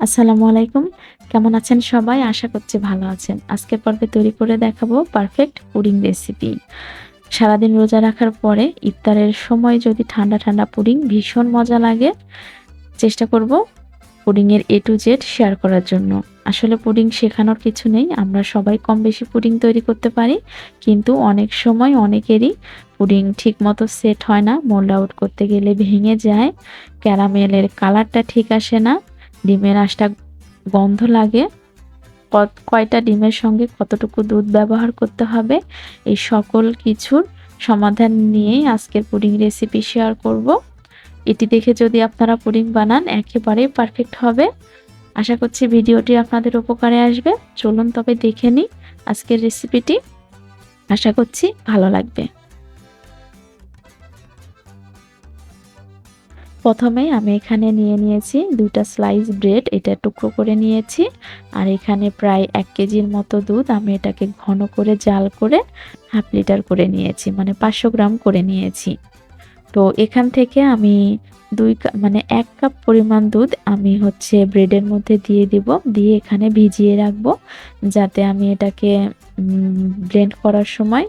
আসসালামু আলাইকুম। কেমন আছেন সবাই? আশা করছি ভালো আছেন। আজকের পর্বে তৈরি করে দেখাবো পারফেক্ট পুডিং রেসিপি। সারাদিন রোজা রাখার পরে ইফতারের সময় যদি ঠান্ডা, ঠান্ডা পুডিং ভীষণ মজা লাগে। চেষ্টা করব পুডিং এর A to Z শেয়ার করার জন্য। আসলে পুডিং শেখানোর কিছু নেই। আমরা সবাই কম বেশি পুডিং তৈরি করতে পারি। কিন্তু অনেক সময় অনেকেরই পুডিং ঠিকমতো সেট হয় না। মোল্ড আউট করতে গেলে ভেঙে যায়। ক্যারামেলের কালারটা ঠিক আসে না। ডিমের আঁশটা গন্ধ লাগে। কয়টা ডিমের সঙ্গে কতটুকু দুধ ব্যবহার করতে হবে, এই সকল কিছুর সমাধান নিয়েই আজকের পুডিং রেসিপি শেয়ার করব। এটি দেখে যদি আপনারা পুডিং বানান একেবারেই পারফেক্ট হবে। আশা করছি ভিডিওটি আপনাদের উপকারে আসবে। চলুন তবে দেখে নিই আজকের রেসিপিটি। আশা করছি ভালো লাগবে। প্রথমেই আমি এখানে নিয়ে নিয়েছি ২টা স্লাইস ব্রেড, এটা টুকরো করে নিয়েছি। আর এখানে প্রায় ১ কেজির মতো দুধ, আমি এটাকে ঘন করে জাল করে 1/2 লিটার করে নিয়েছি, মানে 500 গ্রাম করে নিয়েছি। তো এখান থেকে আমি ১ কাপ পরিমাণ দুধ আমি ব্রেডের মধ্যে দিয়ে দিব। দিয়ে এখানে ভিজিয়ে রাখবো, যাতে আমি এটাকে ব্লেন্ড করার সময়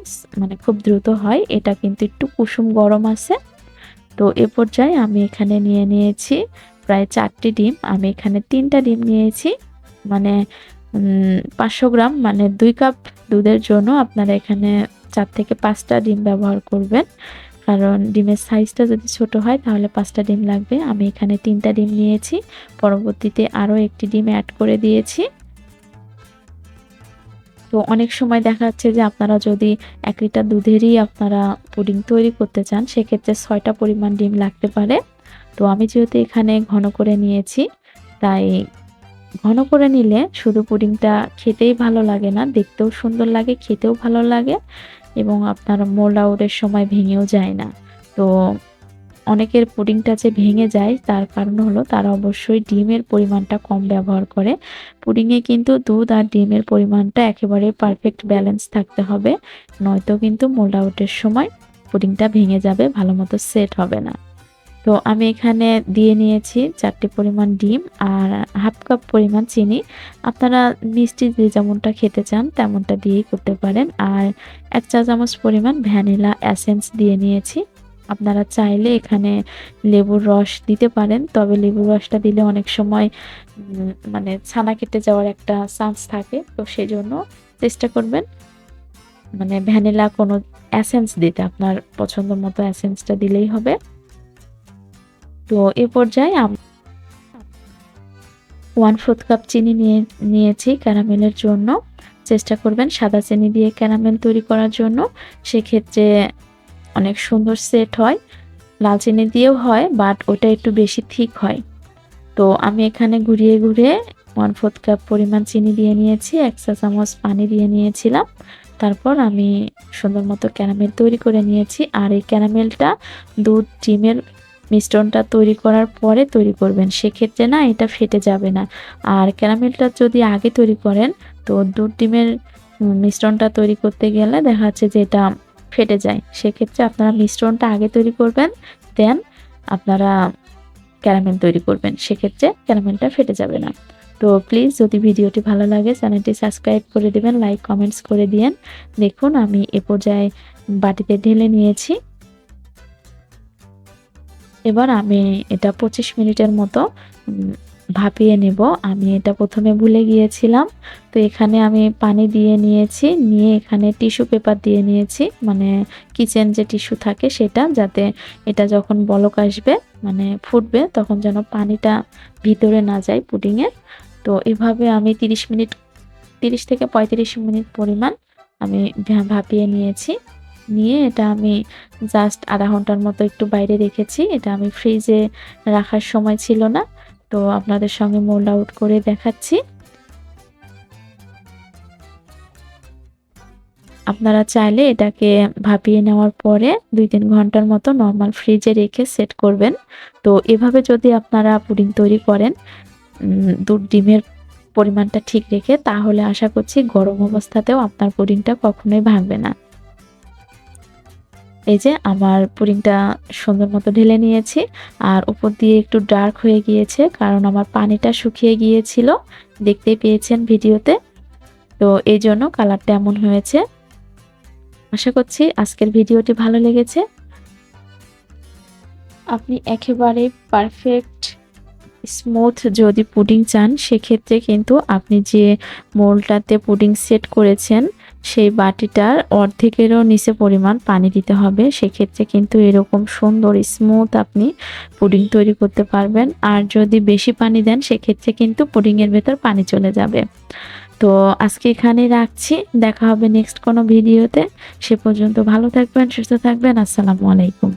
খুব দ্রুত হয়। এটা কিন্তু একটু কুসুম গরম আছে। তো এ পর্যায়ে আমি এখানে নিয়ে নিয়েছি প্রায় 4টি ডিম। আমি এখানে 3টা ডিম নিয়েছি। মানে 500 গ্রাম, মানে 2 কাপ দুধের জন্য আপনারা এখানে 4 থেকে 5টা ডিম ব্যবহার করবেন। কারণ ডিমের সাইজটা যদি ছোট হয় তাহলে 5টা ডিম লাগবে। আমি এখানে 3টা ডিম নিয়েছি। পরবর্তীতে আরও একটি ডিম অ্যাড করে দিয়েছি। তো অনেক সময় দেখা যাচ্ছে যে আপনারা যদি 1 লিটার দুধেরই আপনারা পুডিং তৈরি করতে চান, সেক্ষেত্রে 6টা পরিমাণ ডিম লাগতে পারে। তো আমি যেহেতু এখানে ঘন করে নিয়েছি, তাই ঘন করে নিলে শুধু পুডিংটা খেতেই ভালো লাগে না, দেখতেও সুন্দর লাগে, খেতেও ভালো লাগে এবং আপনার মোল্ড আউটের সময় ভেঙেও যায় না। তো অনেকের পুডিংটা যে ভেঙে যায় তার কারণ হলো তারা অবশ্যই ডিমের পরিমাণটা কম ব্যবহার করে। পুডিংয়ে কিন্তু দুধ আর ডিমের পরিমাণটা একেবারে পারফেক্ট ব্যালেন্স থাকতে হবে, নয়তো কিন্তু মোল্ড আউটের সময় পুডিংটা ভেঙে যাবে, ভালোমতো সেট হবে না। তো আমি এখানে দিয়ে নিয়েছি 4টি পরিমাণ ডিম আর 1/2 কাপ পরিমাণ চিনি। আপনারা মিষ্টি যে যেমনটা খেতে চান তেমনটা দিয়েই করতে পারেন। আর 1 চা চামচ পরিমাণ ভ্যানিলা এসেন্স দিয়ে নিয়েছি। আপনারা চাইলে এখানে লেবুর রস দিতে পারেন। তবে লেবুর রসটা দিলে অনেক সময় ছানা কেটে যাওয়ার একটা চান্স থাকে। তো সেজন্য চেষ্টা করবেন ভ্যানিলা কোনো এসেন্স দিতে। আপনার পছন্দ মতো এসেন্সটা দিলেই হবে। তো এ পর্যায়ে 1/4 কাপ চিনি নিয়েছি ক্যারামেলের জন্য। চেষ্টা করবেন সাদা চিনি দিয়ে ক্যারামেল তৈরি করার জন্য। সেক্ষেত্রে অনেক সুন্দর সেট হয়। লাল চিনি দিয়েও হয়, বাট ওটা একটু বেশি থিক হয়। তো আমি এখানে ঘুরিয়ে 1/4 কাপ পরিমাণ চিনি দিয়ে নিয়েছি। 1 চা চামচ পানি দিয়ে নিয়েছিলাম। তারপর আমি সুন্দর মতো ক্যারামেল তৈরি করে নিয়েছি। আর এই ক্যারামেলটা দুধ ডিমের মিশ্রণটা তৈরি করার পরে তৈরি করবেন, সেক্ষেত্রে না এটা ফেটে যাবে না। আর ক্যারামেলটা যদি আগে তৈরি করেন তো দুধ ডিমের মিশ্রণটা তৈরি করতে গেলে দেখা যাচ্ছে যে এটা ফেটে যায়। সেক্ষেত্রে আপনারা মিশ্রণটা আগে তৈরি করবেন, দেন আপনারা ক্যারামেল তৈরি করবেন, সেক্ষেত্রে ক্যারামেলটা ফেটে যাবে না। তো প্লিজ যদি ভিডিওটি ভালো লাগে চ্যানেলটি সাবস্ক্রাইব করে দিবেন, লাইক কমেন্টস করে দিয়েন। দেখুন আমি এ পর্যায়ে বাটিতে ঢেলে নিয়েছি। এবার আমি এটা 25 মিনিটের মতো ভাপিয়ে নেব। আমি এটা প্রথমে ভুলে গিয়েছিলাম। তো এখানে আমি পানি দিয়ে নিয়েছি, নিয়ে এখানে টিস্যু পেপার দিয়ে নিয়েছি, কিচেন যে টিস্যু থাকে সেটা, যাতে এটা যখন বলক আসবে ফুটবে তখন যেন পানিটা ভিতরে না যায় পুডিংয়ের। তো এভাবে আমি 30 থেকে 35 মিনিট পরিমাণ আমি ভাপিয়ে নিয়েছি। নিয়ে এটা আমি জাস্ট আধা ঘন্টার মতো একটু বাইরে রেখেছি। এটা আমি ফ্রিজে রাখার সময় ছিল না। তো আপনাদের সঙ্গে মোল্ড আউট করে দেখাচ্ছি। আপনারা চাইলে এটাকে ভাপিয়ে নেওয়ার পরে ২-৩ ঘন্টার মতো নরমাল ফ্রিজে রেখে সেট করবেন। তো এভাবে যদি আপনারা পুডিং তৈরি করেন দুধ ডিমের পরিমাণটা ঠিক রেখে, তাহলে আশা করছি গরম অবস্থাতেও আপনার পুডিংটা কখনোই ভাঙবে না। এই যে আমার পুডিংটা সুন্দর মতো ঢেলে নিয়েছি। আর উপর দিয়ে একটু ডার্ক হয়ে গিয়েছে কারণ আমার পানিটা শুকিয়ে গিয়েছিল। দেখতেই পেয়েছেন ভিডিওতে। তো এইজন্য কালারটা এমন হয়েছে। আশা করছি আজকের ভিডিওটি ভালো লেগেছে। আপনি একেবারে পারফেক্ট স্মুথ যদি পুডিং চান সেক্ষেত্রে কিন্তু আপনি যে মোল্ডটাতে পুডিং সেট করেছেন সেই বাটিটার অর্ধেকেরও নিচে পরিমাণ পানি দিতে হবে। সেক্ষেত্রে কিন্তু এরকম সুন্দর স্মুথ আপনি পুডিং তৈরি করতে পারবেন। আর যদি বেশি পানি দেন সেক্ষেত্রে কিন্তু পুডিংয়ের ভেতর পানি চলে যাবে। তো আজকে এখানেই রাখছি। দেখা হবে নেক্সট কোনো ভিডিওতে। সে পর্যন্ত ভালো থাকবেন, সুস্থ থাকবেন। আসসালামু আলাইকুম।